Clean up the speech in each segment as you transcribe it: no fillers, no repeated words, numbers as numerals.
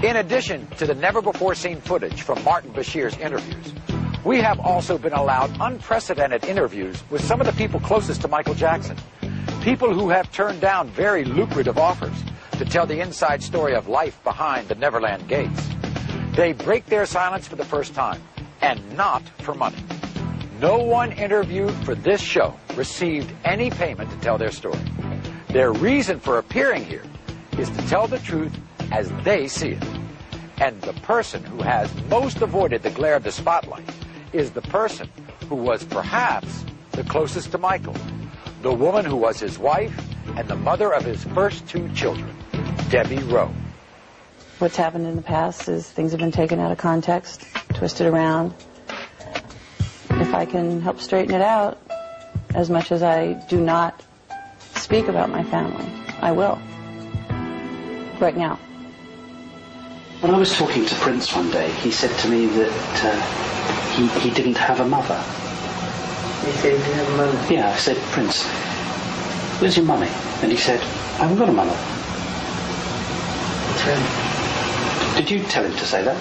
In addition to the never-before-seen footage from Martin Bashir's interviews, we have also been allowed unprecedented interviews with some of the people closest to Michael Jackson. People who have turned down very lucrative offers to tell the inside story of life behind the Neverland gates. They break their silence for the first time, and not for money. No one interviewed for this show received any payment to tell their story. Their reason for appearing here is to tell the truth as they see it. And the person who has most avoided the glare of the spotlight is the person who was perhaps the closest to Michael, the woman who was his wife and the mother of his first 2 children, Debbie Rowe. What's happened in the past is things have been taken out of context, twisted around. If I can help straighten it out, as much as I do not speak about my family, I will. Right now. When I was talking to Prince one day, he said to me that he didn't have a mother. He said he didn't have a mother? Yeah, I said, Prince, where's your mummy? And he said, I haven't got a mother. That's right. Did you tell him to say that?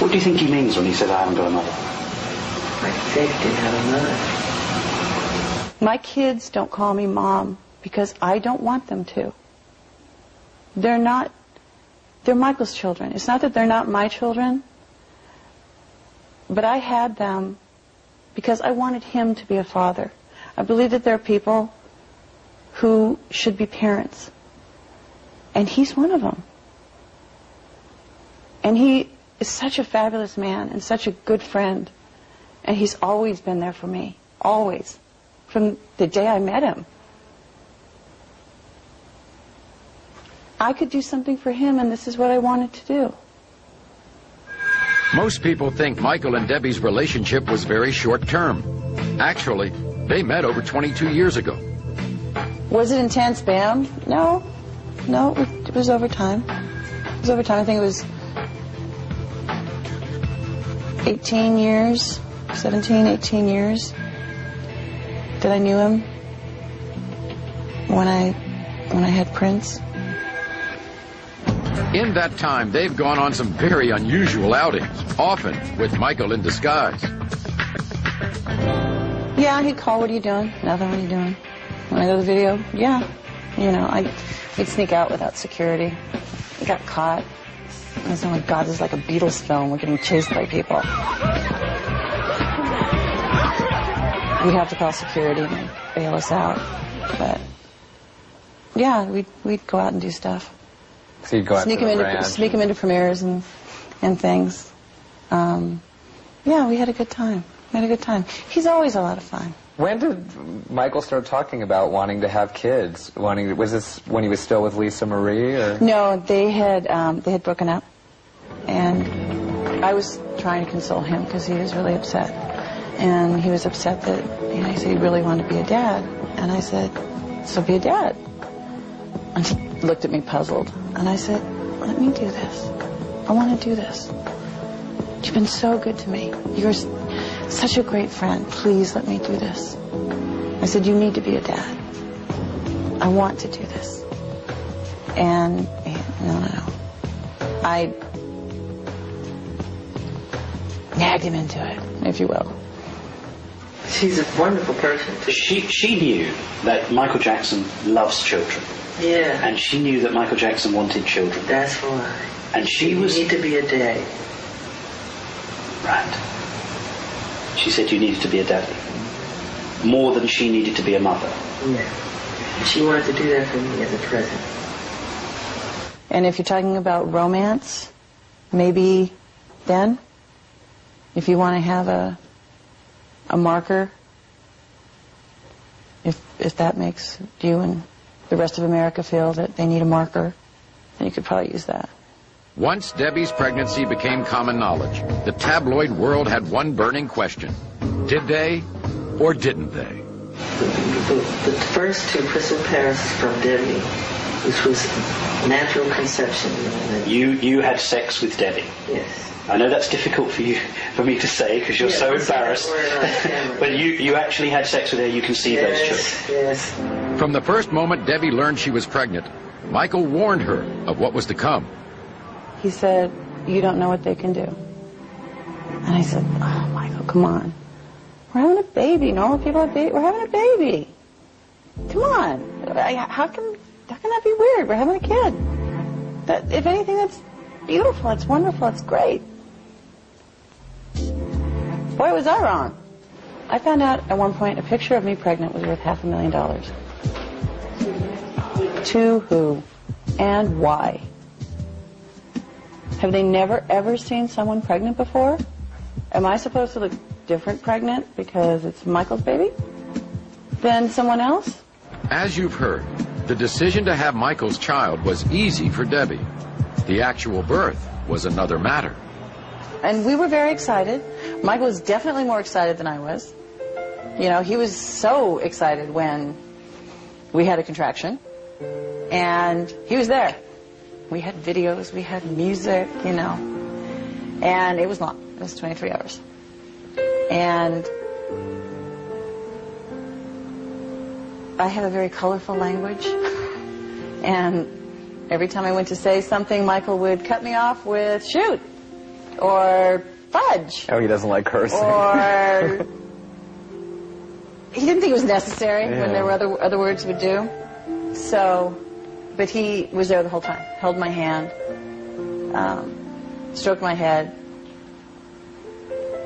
What do you think he means when he said, I haven't got a mother? I said he didn't have a mother. My kids don't call me Mom because I don't want them to. They're Michael's children. It's not that they're not my children, but I had them because I wanted him to be a father. I believe that there are people who should be parents, and he's one of them. And he is such a fabulous man and such a good friend, and he's always been there for me, always, from the day I met him. I could do something for him, and this is what I wanted to do. Most people think Michael and Debbie's relationship was very short-term. Actually, they met over 22 years ago. Was it intense, Bam? No, it was over time. It was over time. I think it was 18 years, 17, 18 years that I knew him when I had Prince. In that time, they've gone on some very unusual outings, often with Michael in disguise. Yeah, he'd call, what are you doing? Nothing, what are you doing? When I go to the video, yeah. You know, I'd sneak out without security. I got caught. I was, oh my God, this is like a Beatles film. We're getting chased by people. We'd have to call security and they'd bail us out. But, yeah, we'd go out and do stuff. So you'd go out sneak to the him sneak him into premieres and things. Yeah, we had a good time. He's always a lot of fun. When did Michael start talking about wanting to have kids? Was this when he was still with Lisa Marie? Or? No, they had broken up, and I was trying to console him because he was really upset, and he was upset that he said he really wanted to be a dad, and I said, so be a dad. And he looked at me puzzled, and I said, let me do this. I want to do this. You've been so good to me. You're such a great friend. Please let me do this. I said, you need to be a dad. I want to do this. And no. I nagged him into it, if you will. She's a wonderful person, too. She knew that Michael Jackson loves children. Yeah. And she knew that Michael Jackson wanted children. That's why. And she you was... need to be a daddy. Right. She said you needed to be a daddy. More than she needed to be a mother. Yeah. She wanted to do that for me as a present. And if you're talking about romance, maybe then, if you want to have a marker, if that makes you and the rest of America feel that they need a marker, then you could probably use that. Once Debbie's pregnancy became common knowledge, the tabloid world had one burning question. Did they or didn't they? The first 2 prison passes from Debbie, which was natural conception. You had sex with Debbie? Yes. I know that's difficult for me to say because you're so embarrassed. But you actually had sex with her. You can see those children. Yes. From the first moment Debbie learned she was pregnant, Michael warned her of what was to come. he said, "You don't know what they can do." And I said, "Oh, Michael, come on. We're having a baby. Normal people have baby. We're having a baby. Come on. How can that be weird? We're having a kid. That, if anything, that's beautiful. It's wonderful. It's great." Boy, was I wrong. I found out at one point a picture of me pregnant was worth $500,000. To who and why? Have they never ever seen someone pregnant before? Am I supposed to look different pregnant because it's Michael's baby than someone else? As you've heard, the decision to have Michael's child was easy for Debbie. The actual birth was another matter. And we were very excited. Michael was definitely more excited than I was. You know, he was so excited when we had a contraction. And he was there. We had videos, we had music, you know. And it was long. It was 23 hours. And I have a very colorful language. And every time I went to say something, Michael would cut me off with shoot or fudge. Oh, he doesn't like cursing. Or he didn't think it was necessary when there were other words would do. So, but he was there the whole time. Held my hand, stroked my head.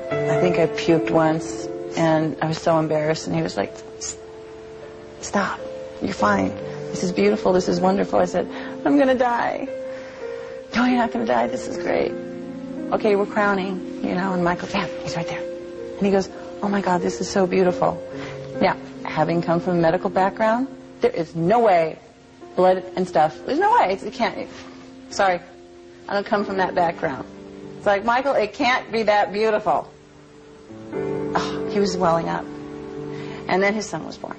I think I puked once, and I was so embarrassed, and he was like, "Stop, you're fine. This is beautiful, this is wonderful." I said, "I'm going to die." "No, you're not going to die, this is great." "Okay, we're crowning, you know," and Michael, "Damn, he's right there." And he goes, "Oh my God, this is so beautiful." Now, having come from a medical background, there is no way, blood and stuff, there's no way, it can't, sorry, I don't come from that background. It's like, Michael, it can't be that beautiful. Oh, he was welling up. And then his son was born.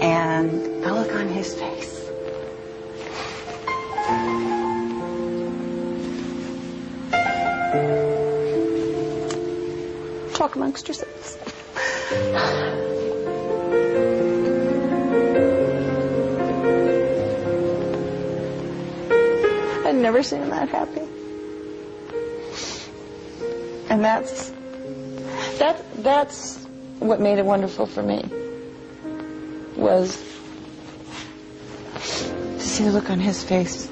And the look on his face. Talk amongst yourselves. I'd never seen him that happy. And that's what made it wonderful for me, was to see the look on his face.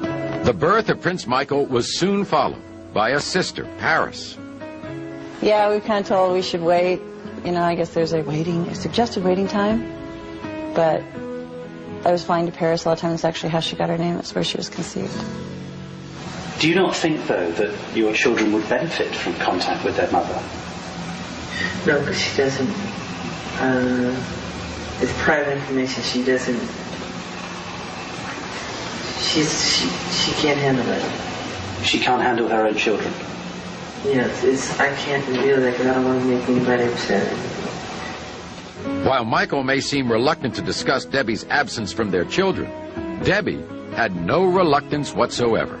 The birth of Prince Michael was soon followed by a sister, Paris. Yeah, we were kind of told we should wait. You know, I guess there's a suggested waiting time. But I was flying to Paris all the time. It's actually how she got her name. It's where she was conceived. Do you not think, though, that your children would benefit from contact with their mother? No, because she doesn't. It's private information. She doesn't. She can't handle it. She can't handle her own children. Yes, I can't reveal that because I don't want to make anybody upset. While Michael may seem reluctant to discuss Debbie's absence from their children, Debbie had no reluctance whatsoever.